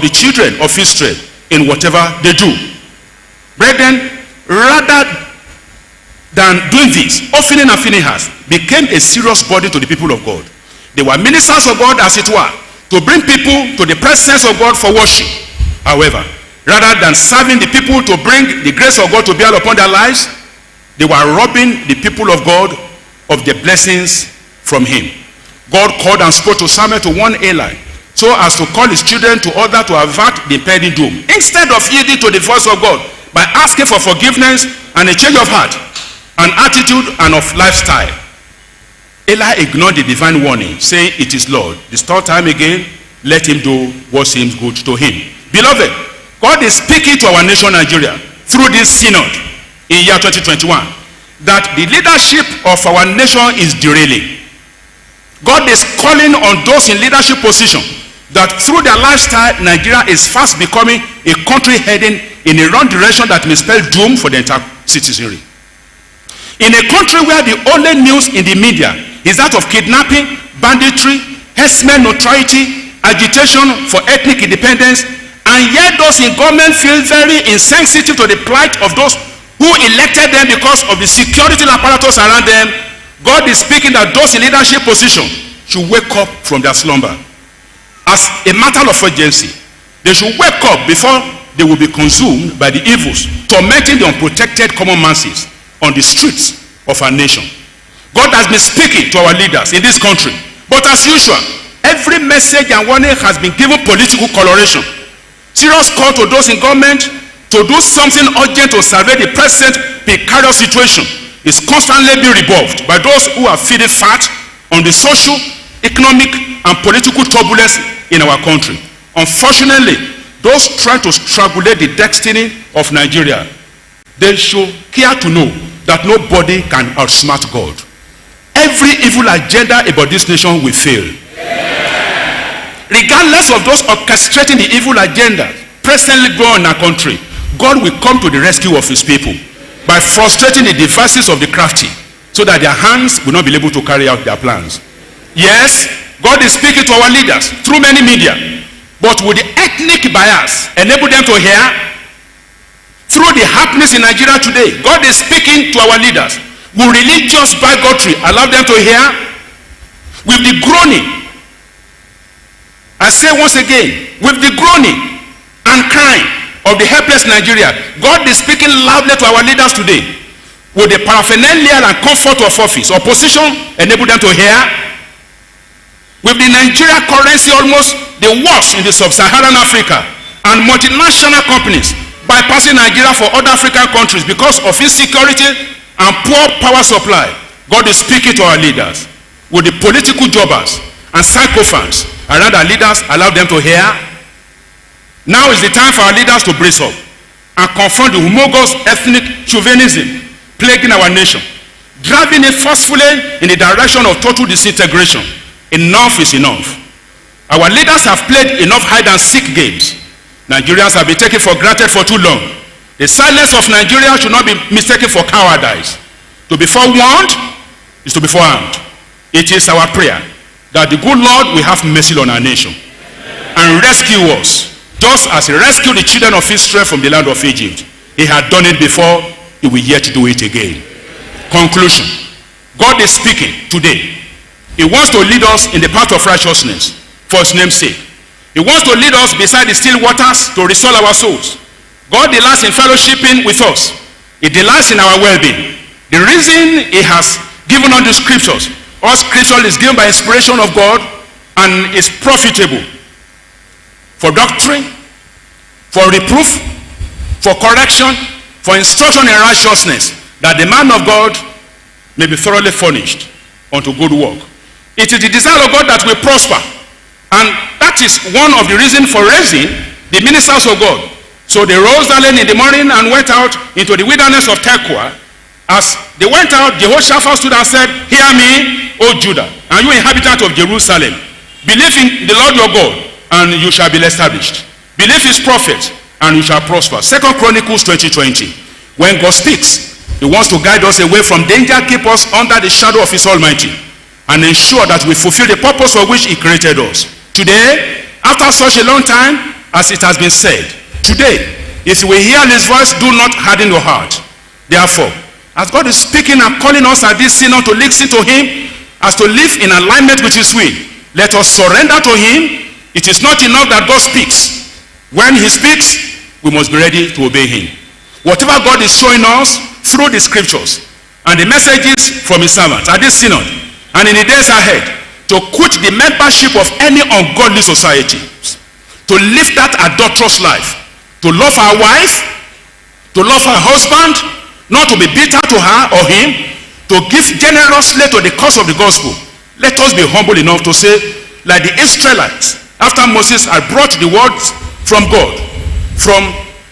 the children of Israel in whatever they do. Brethren, rather than doing this, Ophni and Phinehas became a serious burden to the people of God. They were ministers of God, as it were, to bring people to the presence of God for worship. However, rather than serving the people to bring the grace of God to bear upon their lives, they were robbing the people of God of the blessings from him. God called and spoke to Samuel to warn Eli, so as to call his children to order to avert the impending doom, instead of yielding to the voice of God by asking for forgiveness and a change of heart, an attitude and of lifestyle. Eli ignored the divine warning, saying, "It is Lord. This third time again, let him do what seems good to him." Beloved, God is speaking to our nation Nigeria through this synod in year 2021 that the leadership of our nation is derailing. God is calling on those in leadership position that through their lifestyle, Nigeria is fast becoming a country heading in a wrong direction that may spell doom for the entire citizenry. In a country where the only news in the media is that of kidnapping, banditry, herdsmen neutrality, agitation for ethnic independence, and yet those in government feel very insensitive to the plight of those who elected them because of the security apparatus around them, God is speaking that those in leadership position should wake up from their slumber. As a matter of urgency, they should wake up before they will be consumed by the evils, tormenting the unprotected common masses on the streets of our nation. God has been speaking to our leaders in this country, but as usual, every message and warning has been given political coloration. Serious call to those in government to do something urgent to salvage the present precarious situation is constantly being rebuffed by those who are feeding fat on the social, economic, and political turbulence in our country. Unfortunately, those trying to strangulate the destiny of Nigeria, they should care to know that nobody can outsmart God. Every evil agenda about this nation will fail. Regardless of those orchestrating the evil agenda presently going on in our country, God will come to the rescue of his people by frustrating the devices of the crafty so that their hands will not be able to carry out their plans. Yes, God is speaking to our leaders through many media, but will the ethnic bias enable them to hear? Through the happenings in Nigeria today, God is speaking to our leaders. Will religious bigotry allow them to hear? With the groaning, I say once again, with the groaning and crying of the helpless Nigeria, God is speaking loudly to our leaders today. Will the paraphernalia and comfort of office or position enable them to hear? With the Nigeria currency almost the worst in the sub-Saharan Africa, and multinational companies bypassing Nigeria for other African countries because of insecurity and poor power supply, God is speaking to our leaders. Will the political jobbers and sycophants around our leaders allow them to hear? Now is the time for our leaders to brace up and confront the humongous ethnic chauvinism plaguing our nation, driving it forcefully in the direction of total disintegration. Enough is enough. Our leaders have played enough hide and seek games. Nigerians have been taken for granted for too long. The silence of Nigeria should not be mistaken for cowardice. To be forewarned is to be forearmed. It is our prayer that the good Lord will have mercy on our nation and rescue us, just as he rescued the children of Israel from the land of Egypt. He had done it before, he will yet do it again. Conclusion. God is speaking today. He wants to lead us in the path of righteousness for his name's sake. He wants to lead us beside the still waters to restore our souls. God delights in fellowshipping with us. He delights in our well-being. The reason he has given us the scriptures, all scripture is given by inspiration of God and is profitable for doctrine, for reproof, for correction, for instruction in righteousness, that the man of God may be thoroughly furnished unto good work. It is the desire of God that we prosper, and that is one of the reasons for raising the ministers of God. So they rose early in the morning and went out into the wilderness of Tekoa. As they went out, Jehoshaphat stood and said, "Hear me, O Judah, and you inhabitants of Jerusalem. Believe in the Lord your God, and you shall be established. Believe his prophets, and you shall prosper." 2 Chronicles 20:20. When God speaks, he wants to guide us away from danger, keep us under the shadow of his Almighty, and ensure that we fulfill the purpose for which he created us. Today, after such a long time, as it has been said, today, if you will hear his voice, do not harden your heart. Therefore, as God is speaking and calling us at this synod to listen to him, as to live in alignment with his will, let us surrender to him. It is not enough that God speaks. When he speaks, we must be ready to obey him. Whatever God is showing us through the scriptures and the messages from his servants at this synod and in the days ahead, to quit the membership of any ungodly society, to live that adulterous life, to love our wife, to love her husband, not to be bitter to her or him, to give generously to the cause of the gospel. Let us be humble enough to say, like the Israelites, after Moses had brought the words from God, from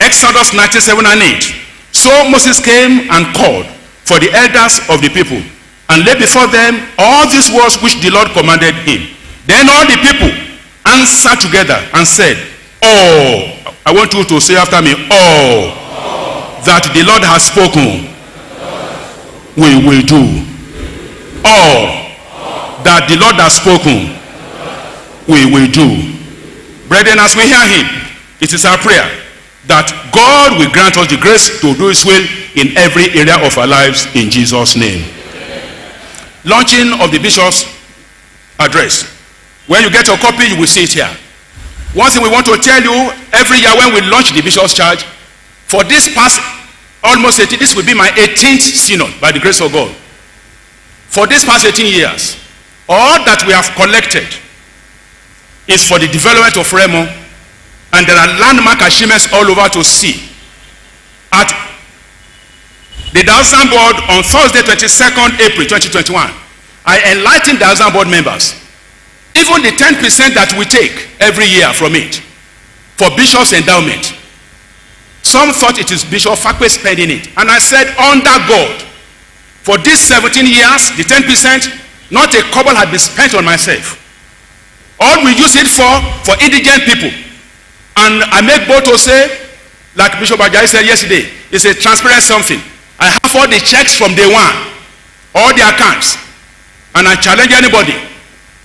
Exodus 97 and 8, so Moses came and called for the elders of the people and laid before them all these words which the Lord commanded him. Then all the people answered together and said, "All," I want you to say after me, "all that the Lord has spoken, we will do." All that the Lord has spoken, we will do. Brethren, as we hear him, it is our prayer that God will grant us the grace to do his will in every area of our lives, in Jesus' name. Launching of the bishop's address. When you get your copy, you will see it here. One thing we want to tell you, every year when we launch the bishop's charge, for this past almost 18, this will be my 18th synod by the grace of God. For this past 18 years, all that we have collected is for the development of Remo, and there are landmark achievements all over to see. At the Diocesan Board on Thursday, 22nd April 2021, I enlightened the Diocesan Board members. Even the 10% that we take every year from it for Bishop's endowment, some thought it is Bishop Fakwe spending it. And I said, under God, for these 17 years, the 10%, not a kobo had been spent on myself. All we use it for indigent people. And I make bold to say, like Bishop Ajayi said yesterday, it's a transparent something. I have all the checks from day one, all the accounts, and I challenge anybody.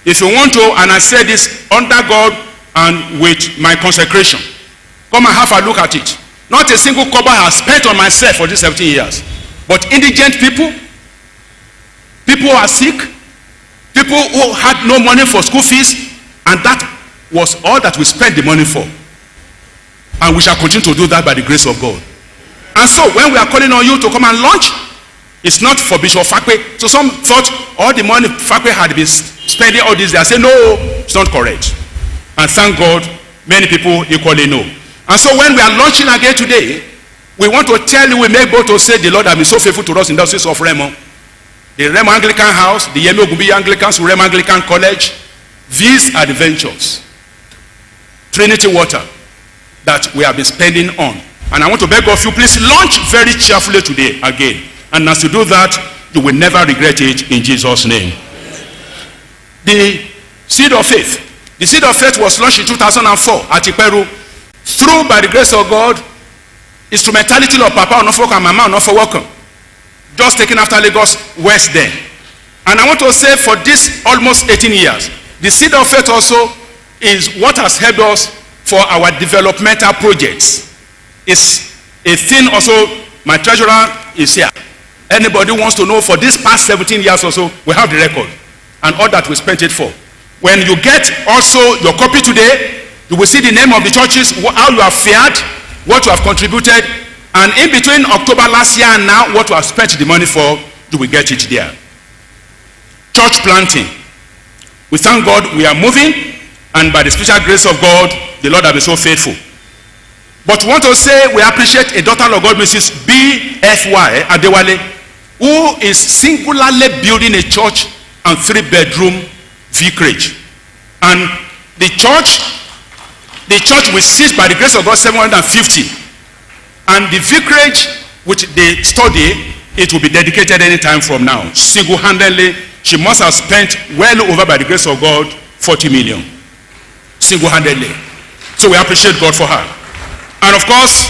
If you want to, and I say this under God and with my consecration, come and have a look at it. Not a single kobo I have spent on myself for these 17 years. But indigent people, people who are sick, people who had no money for school fees, and that was all that we spent the money for. And we shall continue to do that by the grace of God. And so when we are calling on you to come and launch, it's not for Bishop Fakwe. So some thought all the money Fakwe had been spending all this. They say, no, it's not correct. And thank God, many people equally know. And so when we are launching again today, we want to tell you, we make bold to say the Lord has been so faithful to us in the diocese of Remo. The Remo Anglican House, the Yemi Ogunbi Anglicans, Remo Anglican College, these are the ventures. Trinity Water that we have been spending on. And I want to beg of you, please launch very cheerfully today again. And as you do that, you will never regret it, in Jesus' name. The Seed of Faith. The Seed of Faith was launched in 2004 at Iperu. Through, by the grace of God, instrumentality of Papa Onofoko and Mama Onofowoko, just taken after Lagos West then. And I want to say, for this almost 18 years, the Seed of Faith also is what has helped us for our developmental projects. It's a thing also, my treasurer is here. Anybody wants to know, for this past 17 years or so, we have the record and all that we spent it for. When you get also your copy today, you will see the name of the churches, how you have fared, what you have contributed, and in between October last year and now, what you have spent the money for, you will get it there. Church planting. We thank God we are moving, and by the special grace of God, the Lord has been so faithful. But we want to say we appreciate a daughter of God, Mrs. B.F.Y. Adewale, who is singularly building a church and 3-bedroom vicarage. And the church will sit, by the grace of God, 750. And the vicarage, which they study, it will be dedicated any time from now. Single-handedly, she must have spent well over, by the grace of God, 40 million. Single-handedly. So we appreciate God for her. And of course,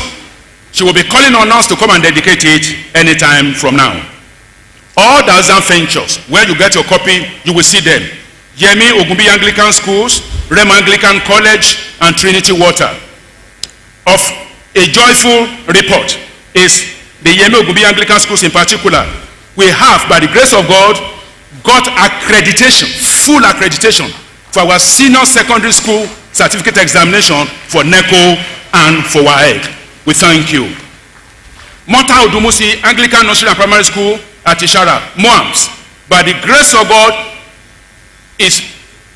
she will be calling on us to come and dedicate it anytime from now. All Diocesan ventures, where you get your copy, you will see them. Yemi Ogunbi Anglican Schools, Remo Anglican College, and Trinity Water. of a joyful report is the Yemi Ogunbi Anglican schools in particular. We have, by the grace of God, got accreditation, full accreditation for our senior secondary school certificate examination for NECO and for WAEC. We thank you. Mota Odumusi Anglican Nursery and Primary School at Ishara, Moams, by the grace of God, is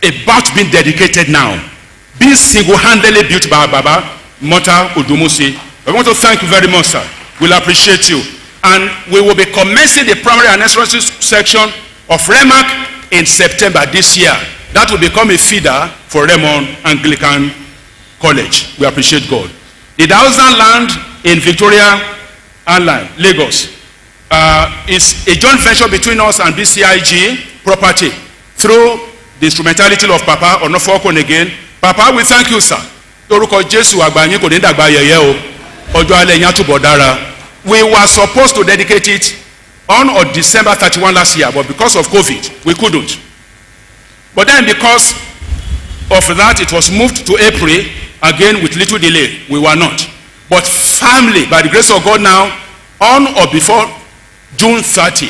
about being dedicated now. Being single-handedly built by Baba, Mota Odumusi. I want to thank you very much, sir. We'll appreciate you. And we will be commencing the primary and nursery section of REMAC in September this year. That will become a feeder for Raymond Anglican College. We appreciate God. The Thousand Land in Victoria Island, Lagos, is a joint venture between us and BCIG property through the instrumentality of Papa Onofokon again. Papa, we thank you, sir. Orúkọ Jésù àgbáyé kò ní dàgbà yẹ̀yẹ́ o. Ọjọ́ alẹ́ yẹn á túbọ̀ dára. We were supposed to dedicate it on or December 31 last year, but because of COVID, we couldn't. But then because of that, it was moved to April, again with little delay. We were not. But firmly, by the grace of God now, on or before June 30,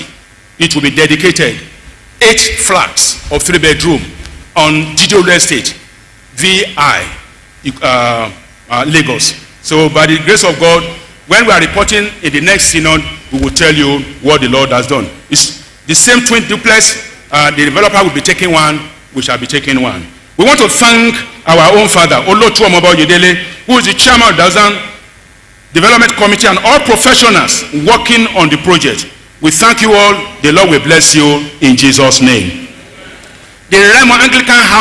it will be dedicated. 8 flats of 3-bedroom on Didio Estate, VI, Lagos. So by the grace of God, when we are reporting in the next synod, we will tell you what the Lord has done. It's the same twin duplex. The developer will be taking one, we shall be taking one. We want to thank our own father, Olotu Omoba Oyedele, who is the chairman of the Thousand Development Committee, and all professionals working on the project. We thank you all. The Lord will bless you in Jesus' name. The Raymond Anglican House